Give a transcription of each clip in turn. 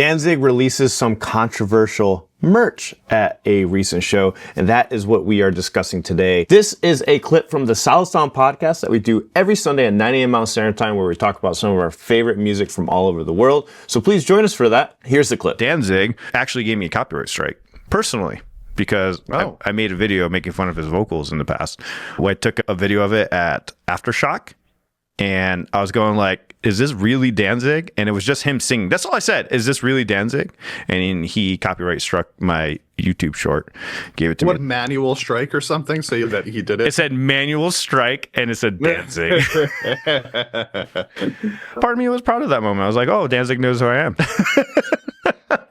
Danzig releases some controversial merch at a recent show, and that is what we are discussing today. This is a clip from the Solid Sound podcast that we do every Sunday at 9 a.m. Mountain Standard Time, where we talk about some of our favorite music from all over the world. So please join us for that. Here's the clip. Danzig actually gave me a copyright strike, personally, because I made a video making fun of his vocals in the past. I took a video of it at Aftershock, and I was going like, is this really Danzig? And it was just him singing. That's all I said. Is this really Danzig? And he copyright struck my YouTube short, gave it to me. What, manual strike or something? So that he did it? It said manual strike, and it said Danzig. Part of me was proud of that moment. I was like, oh, Danzig knows who I am.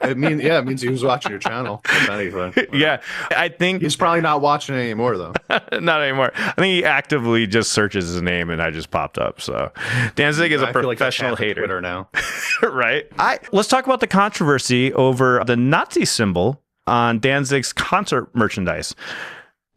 It means he was watching your channel. If anything. Yeah, I think he's probably not watching it anymore, though. Not anymore. I think he actively just searches his name, and I just popped up. So Danzig is a professional hater. Twitter now, right? Let's talk about the controversy over the Nazi symbol on Danzig's concert merchandise.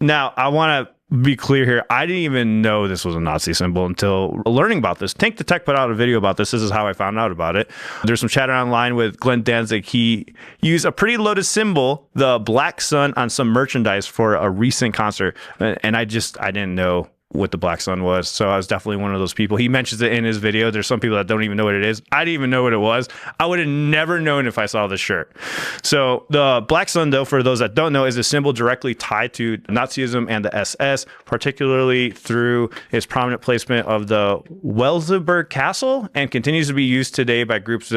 Now, I want to be clear here. I didn't even know this was a Nazi symbol until learning about this. Tank the Tech put out a video about this. This is how I found out about it. There's some chatter online with Glenn Danzig. He used a pretty loaded symbol, the black sun, on some merchandise for a recent concert. And I didn't know what the black sun was. So I was definitely one of those people. He mentions it in his video. There's some people that don't even know what it is. I didn't even know what it was. I would have never known if I saw this shirt. So the black sun, though, for those that don't know, is a symbol directly tied to Nazism and the SS, particularly through its prominent placement of the Welsleburg Castle, and continues to be used today by groups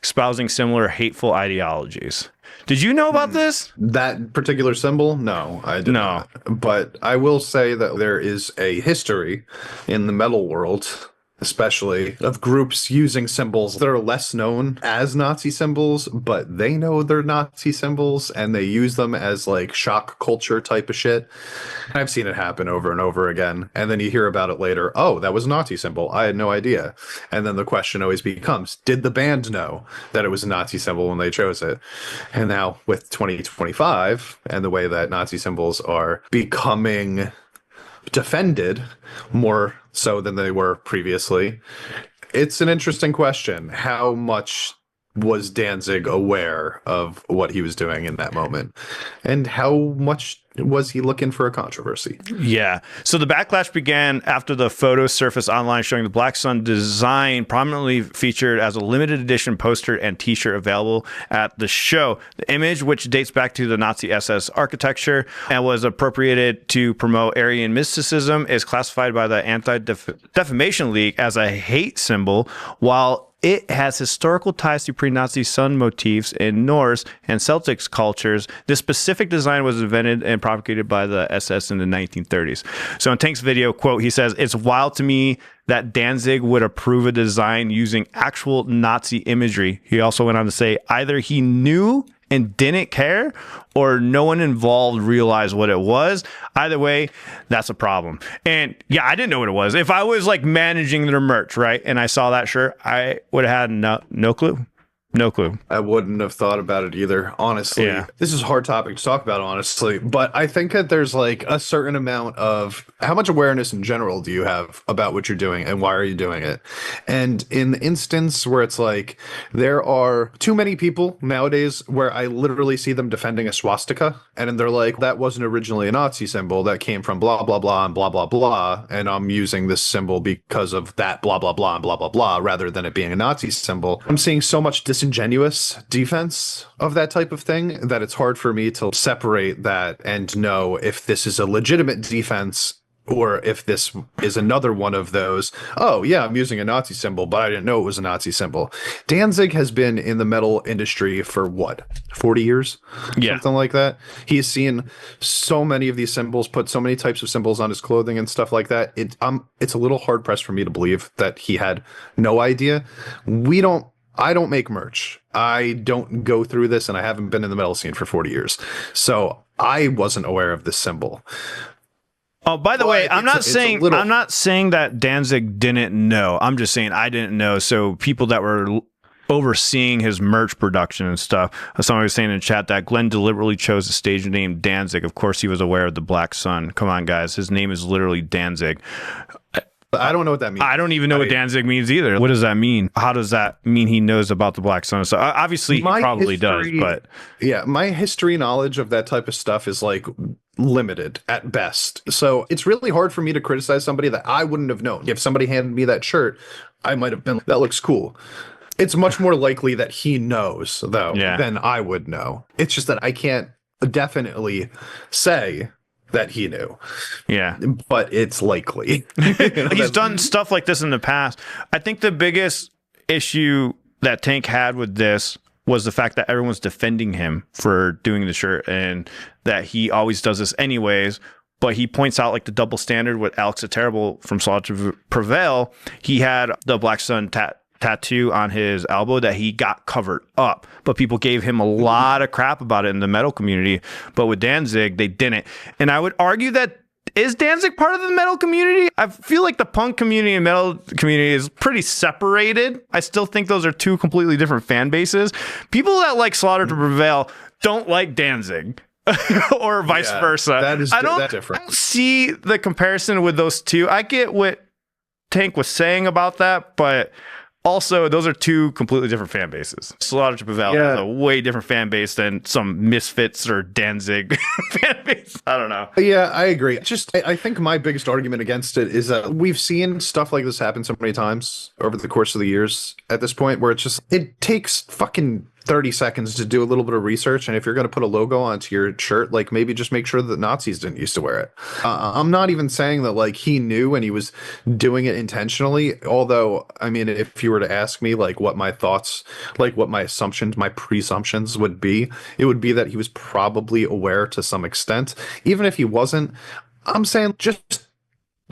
espousing similar hateful ideologies. Did you know about this? That particular symbol? No, I did not. But I will say that there is a history in the metal world, especially, of groups using symbols that are less known as Nazi symbols, but they know they're Nazi symbols and they use them as like shock culture type of shit. I've seen it happen over and over again. And then you hear about it later. Oh, that was a Nazi symbol. I had no idea. And then the question always becomes, did the band know that it was a Nazi symbol when they chose it? And now with 2025 and the way that Nazi symbols are becoming defended more so than they were previously, it's an interesting question. How much was Danzig aware of what he was doing in that moment? And how much was he looking for a controversy? Yeah. So the backlash began after the photos surfaced online showing the Black Sun design prominently featured as a limited edition poster and t-shirt available at the show. The image, which dates back to the Nazi SS architecture and was appropriated to promote Aryan mysticism, is classified by the Anti-Defamation League as a hate symbol, while it has historical ties to pre-Nazi sun motifs in Norse and Celtic cultures. This specific design was invented and propagated by the SS in the 1930s. So in Tank's video, quote, he says, "It's wild to me that Danzig would approve a design using actual Nazi imagery." He also went on to say, either he knew and didn't care, or no one involved realized what it was. Either way, that's a problem. And yeah, I didn't know what it was. If I was like managing their merch, right, and I saw that shirt, I would have had no clue. No clue. I wouldn't have thought about it either, honestly. Yeah. This is a hard topic to talk about, honestly, but I think that there's like a certain amount of how much awareness in general do you have about what you're doing and why are you doing it? And in the instance where it's like there are too many people nowadays where I literally see them defending a swastika and they're like, that wasn't originally a Nazi symbol, that came from blah, blah, blah, and blah, blah, blah, and I'm using this symbol because of that blah, blah, blah, and blah, blah, blah, rather than it being a Nazi symbol. I'm seeing so much disingenuous defense of that type of thing that it's hard for me to separate that and know if this is a legitimate defense or if this is another one of those, oh yeah, I'm using a Nazi symbol, but I didn't know it was a Nazi symbol. Danzig has been in the metal industry for what, 40 years? Yeah. Something like that. He's seen so many of these symbols, put so many types of symbols on his clothing and stuff like that. It's a little hard pressed for me to believe that he had no idea. I don't make merch. I don't go through this, and I haven't been in the metal scene for 40 years. So I wasn't aware of this symbol. Oh, by the way, I'm not saying that Danzig didn't know. I'm just saying I didn't know. So people that were overseeing his merch production and stuff, somebody was saying in chat that Glenn deliberately chose the stage name Danzig. Of course, he was aware of the Black Sun. Come on, guys. His name is literally Danzig. I don't know what that means. I don't even know what Danzig means either. What does that mean? How does that mean he knows about the Black Sun? So obviously he probably does, but yeah, my history knowledge of that type of stuff is like limited at best. So it's really hard for me to criticize somebody that I wouldn't have known. If somebody handed me that shirt, I might have been, that looks cool. It's much more likely that he knows, though, than I would know. It's just that I can't definitely say that he knew. Yeah. But it's likely. He's done stuff like this in the past. I think the biggest issue that Tank had with this was the fact that everyone's defending him for doing the shirt and that he always does this anyways. But he points out like the double standard with Alex the Terrible from Slaughter to Prevail. He had the Black Sun tattoo on his elbow that he got covered up, but people gave him a lot of crap about it in the metal community. But with Danzig, they didn't. And I would argue that, is Danzig part of the metal community? I feel like the punk community and metal community is pretty separated. I still think those are two completely different fan bases. People that like Slaughter to Prevail don't like Danzig. Or vice versa. That's different. I don't see the comparison with those two. I get what Tank was saying about that, but also, those are two completely different fan bases. Slaughter to Prevail has a way different fan base than some Misfits or Danzig fan base. I don't know. Yeah, I agree. I think my biggest argument against it is that we've seen stuff like this happen so many times over the course of the years at this point where it takes fucking 30 seconds to do a little bit of research. And if you're going to put a logo onto your shirt, like maybe just make sure that Nazis didn't used to wear it. I'm not even saying that like he knew and he was doing it intentionally. Although, I mean, if you were to ask me like what my thoughts, like what my assumptions, my presumptions would be, it would be that he was probably aware to some extent. Even if he wasn't, I'm saying just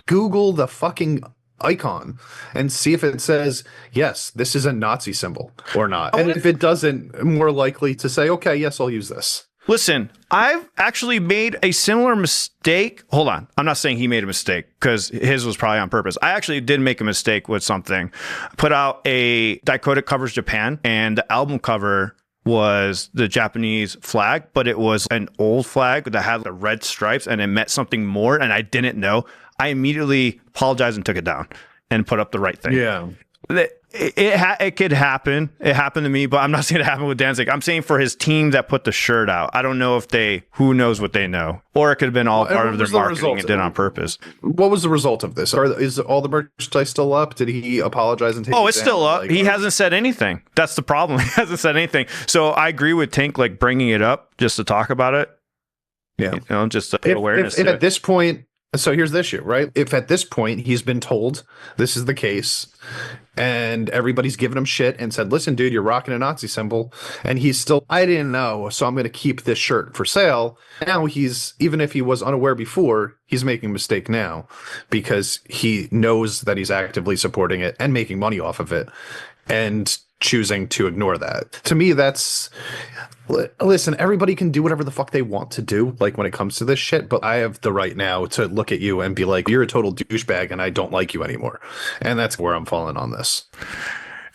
Google the fucking icon and see if it says, yes, this is a Nazi symbol or not. And if it doesn't, more likely to say, okay, yes, I'll use this. Listen, I've actually made a similar mistake. Hold on. I'm not saying he made a mistake because his was probably on purpose. I actually did make a mistake with something. I put out a Dicodec covers Japan, and the album cover was the Japanese flag, but it was an old flag that had the red stripes and it meant something more, and I didn't know. I immediately apologized and took it down and put up the right thing. Yeah. It could happen. It happened to me, but I'm not saying it happened with Danzig. I'm saying for his team that put the shirt out. I don't know if who knows what they know. Or it could have been all part of their marketing and did on purpose. What was the result of this? Is all the merchandise still up? Did he apologize and take it down? It's still up. He hasn't said anything. That's the problem. He hasn't said anything. So I agree with Tank, like bringing it up just to talk about it. Yeah. Just to put awareness. If at this point, so here's the issue, right? If at this point he's been told this is the case and everybody's giving him shit and said, listen, dude, you're rocking a Nazi symbol. And he's still, I didn't know, so I'm going to keep this shirt for sale. Now even if he was unaware before, he's making a mistake now because he knows that he's actively supporting it and making money off of it and choosing to ignore that. To me, listen, everybody can do whatever the fuck they want to do, like when it comes to this shit, but I have the right now to look at you and be like, you're a total douchebag and I don't like you anymore. And that's where I'm falling on this.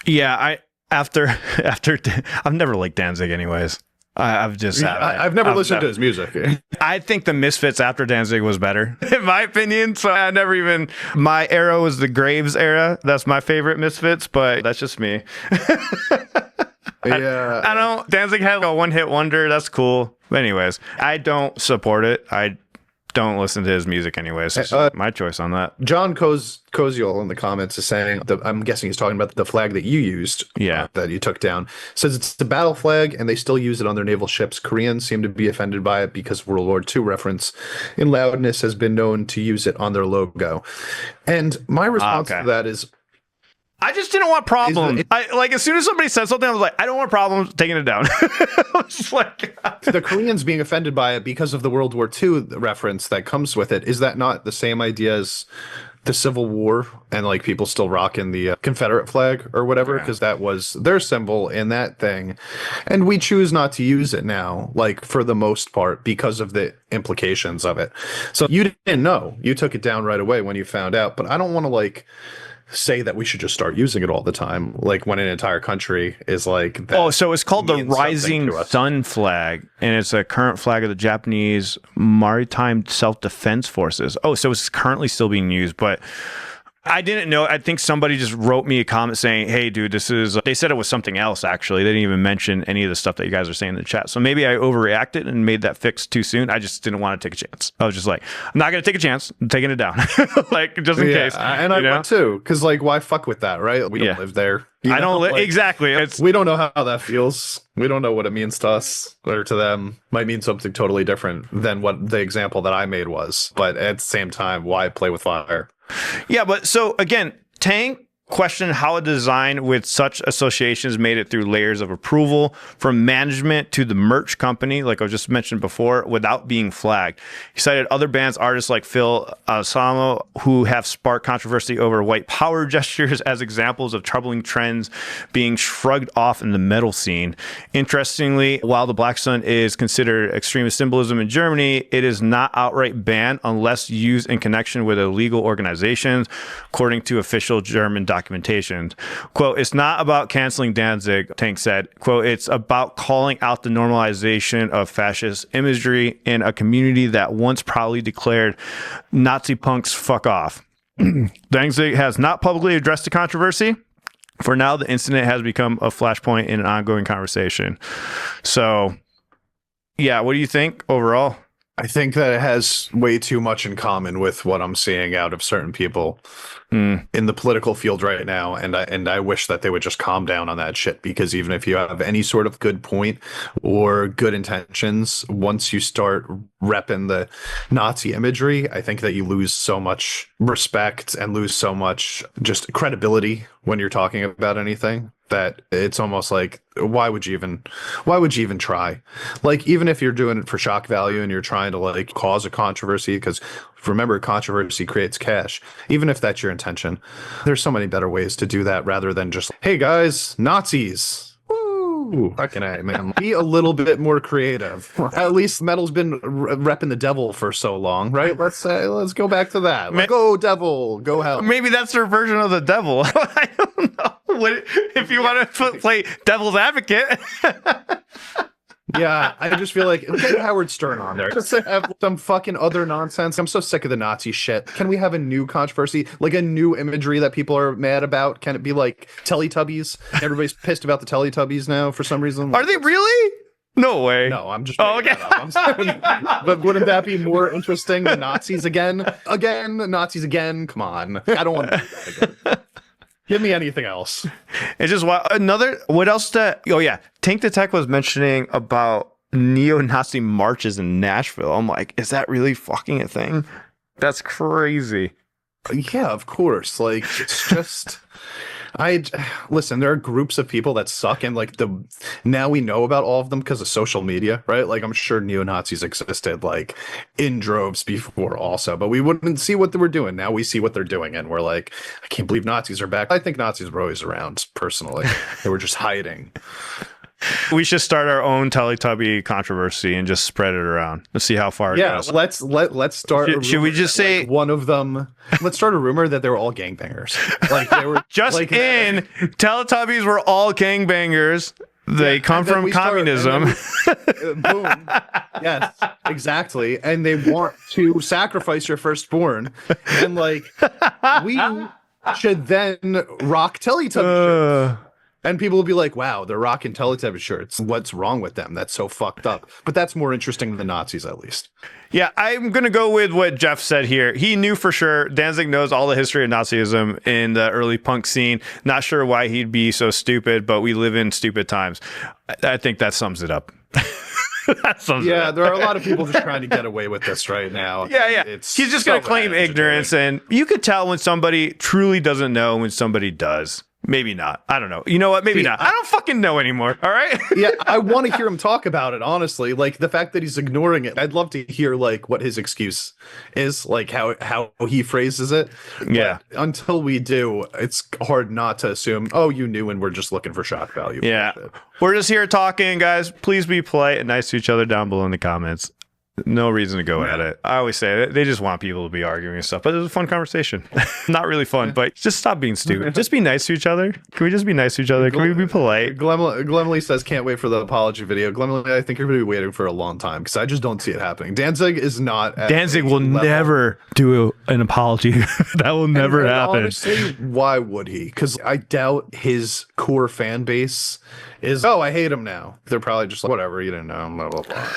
Yeah, after I've never liked Danzig anyways. I've never listened to his music. I think the Misfits after Danzig was better, in my opinion. So my era was the Graves era. That's my favorite Misfits, but that's just me. Yeah. I don't. Danzig had a one-hit wonder. That's cool. But anyways, I don't support it. I don't listen to his music anyways. So my choice on that. John Koziol in the comments is saying, I'm guessing he's talking about the flag that you used, that you took down. Says it's the battle flag and they still use it on their naval ships. Koreans seem to be offended by it because World War II reference in loudness has been known to use it on their logo. And my response to that is, I just didn't want problems. As soon as somebody said something, I was like, I don't want problems taking it down. I was just like, the Koreans being offended by it because of the World War II reference that comes with it. Is that not the same idea as the Civil War and like people still rocking the Confederate flag or whatever? Because that was their symbol in that thing. And we choose not to use it now, like for the most part, because of the implications of it. So you didn't know. You took it down right away when you found out. But I don't want to say that we should just start using it all the time, like when an entire country is like that. So it's called the Rising Sun flag, and it's a current flag of the Japanese Maritime Self-Defense Forces. So it's currently still being used, but I didn't know. I think somebody just wrote me a comment saying, hey, dude, this is, they said it was something else, actually. They didn't even mention any of the stuff that you guys are saying in the chat. So maybe I overreacted and made that fix too soon. I just didn't want to take a chance. I was just like, I'm not going to take a chance. I'm taking it down. Like, just in case. And I would too. Because, like, why fuck with that, right? We don't live there. I don't like, exactly. We don't know how that feels. We don't know what it means to us or to them. Might mean something totally different than what the example that I made was. But at the same time, why play with fire? Yeah, but so again, Tank questioned how a design with such associations made it through layers of approval from management to the merch company, like I just mentioned before, without being flagged. He cited other bands, artists like Phil Anselmo, who have sparked controversy over white power gestures as examples of troubling trends being shrugged off in the metal scene. Interestingly, while the Black Sun is considered extremist symbolism in Germany, it is not outright banned unless used in connection with illegal organizations, according to official German documentation. Quote, it's not about canceling Danzig, Tank said. Quote, it's about calling out the normalization of fascist imagery in a community that once proudly declared Nazi punks fuck off. Danzig has not publicly addressed the controversy. For now, the incident has become a flashpoint in an ongoing conversation. So, yeah, what do you think overall? I think that it has way too much in common with what I'm seeing out of certain people in the political field right now, and I wish that they would just calm down on that shit, because even if you have any sort of good point or good intentions, once you start repping the Nazi imagery, I think that you lose so much respect and lose so much just credibility when you're talking about anything, that it's almost like, why would you even try? Like, even if you're doing it for shock value and you're trying to like cause a controversy, because remember, controversy creates cash. Even if that's your intention, there's so many better ways to do that rather than just, hey guys, Nazis. Woo! Fucking A, man. Be a little bit more creative. At least metal's been repping the devil for so long, right? Let's go back to that. Like, go devil, go hell. Maybe that's their version of the devil. I don't know. If you want to play devil's advocate. Yeah, I just feel like, get Howard Stern on there. Just have some fucking other nonsense. I'm so sick of the Nazi shit. Can we have a new controversy, like a new imagery that people are mad about? Can it be like Teletubbies? Everybody's pissed about the Teletubbies now for some reason. Are they really? No way. No, I'm just making that up. I'm saying, but wouldn't that be more interesting than Nazis again? Nazis again? Come on. I don't want to do that again. Give me anything else. It's just what else Tank the Tech was mentioning about neo-Nazi marches in Nashville. I'm like, is that really fucking a thing? That's crazy. Yeah, of course. Like, it's just, listen, there are groups of people that suck, and like now we know about all of them because of social media, right? Like, I'm sure neo-Nazis existed like in droves before also, but we wouldn't see what they were doing. Now we see what they're doing, and we're like, I can't believe Nazis are back. I think Nazis were always around, personally. They were just hiding. We should start our own Teletubby controversy and just spread it around. Let's see how far it goes. Let's start. Should we just say, like, one of them? Let's start a rumor that they were all gangbangers. Like, they were just like, Teletubbies were all gangbangers. They come from communism. Boom. Yes, exactly. And they want to sacrifice your firstborn. And like, we should then rock Teletubby shirts. And people will be like, wow, they're rocking Teletubby shirts. What's wrong with them? That's so fucked up. But that's more interesting than Nazis, at least. Yeah, I'm going to go with what Jeff said here. He knew for sure. Danzig knows all the history of Nazism in the early punk scene. Not sure why he'd be so stupid, but we live in stupid times. I think that sums it up. There are a lot of people just trying to get away with this right now. Yeah. He's just going to claim ignorance, and you could tell when somebody truly doesn't know when somebody does. Maybe not. I don't know. You know what? Maybe not. I don't fucking know anymore. All right. Yeah, I want to hear him talk about it, honestly. Like, the fact that he's ignoring it. I'd love to hear like what his excuse is, like how he phrases it. Yeah. But until we do, it's hard not to assume, oh, you knew and we're just looking for shock value. Yeah. We're just here talking, guys. Please be polite and nice to each other down below in the comments. No reason to go at it. I always say they just want people to be arguing and stuff, but it was a fun conversation. Not really fun, but just stop being stupid. Just be nice to each other. Can we just be nice to each other? Can we be polite? Glemley says, can't wait for the apology video. Glemley, I think you're going to be waiting for a long time because I just don't see it happening. Danzig is not. Danzig will never do an apology. That will never happen. Honestly, why would he? Because I doubt his core fan base is, oh, I hate him now. They're probably just like, whatever, you didn't know him, blah, blah, blah.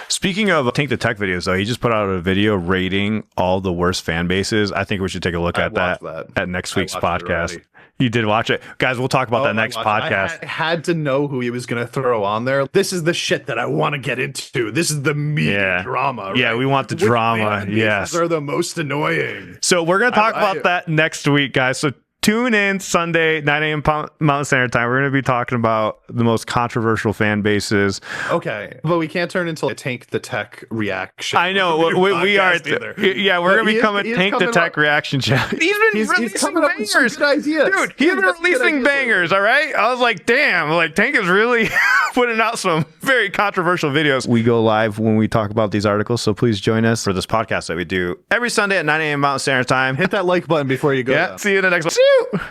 Speaking of Tank the Tech videos, though, he just put out a video rating all the worst fan bases. I think we should take a look at that at next week's podcast. You did watch it. Guys, we'll talk about that next podcast. I had to know who he was going to throw on there. This is the shit that I want to get into. This is the media drama. Right? Yeah, we want the drama. Yes. These are the most annoying. So we're going to talk about that next week, guys. So tune in Sunday, 9 a.m. Mountain Standard Time. We're going to be talking about the most controversial fan bases. Okay, but we can't turn into a Tank the Tech reaction. I know. We are. Yeah, we're going to become a Tank the Tech reaction channel. He's been releasing bangers. Dude, he's been releasing bangers, all right? I was like, damn, like Tank is really putting out some very controversial videos. We go live when we talk about these articles, so please join us for this podcast that we do every Sunday at 9 a.m. Mountain Standard Time. Hit that like button before you go. Yeah, see you in the next one.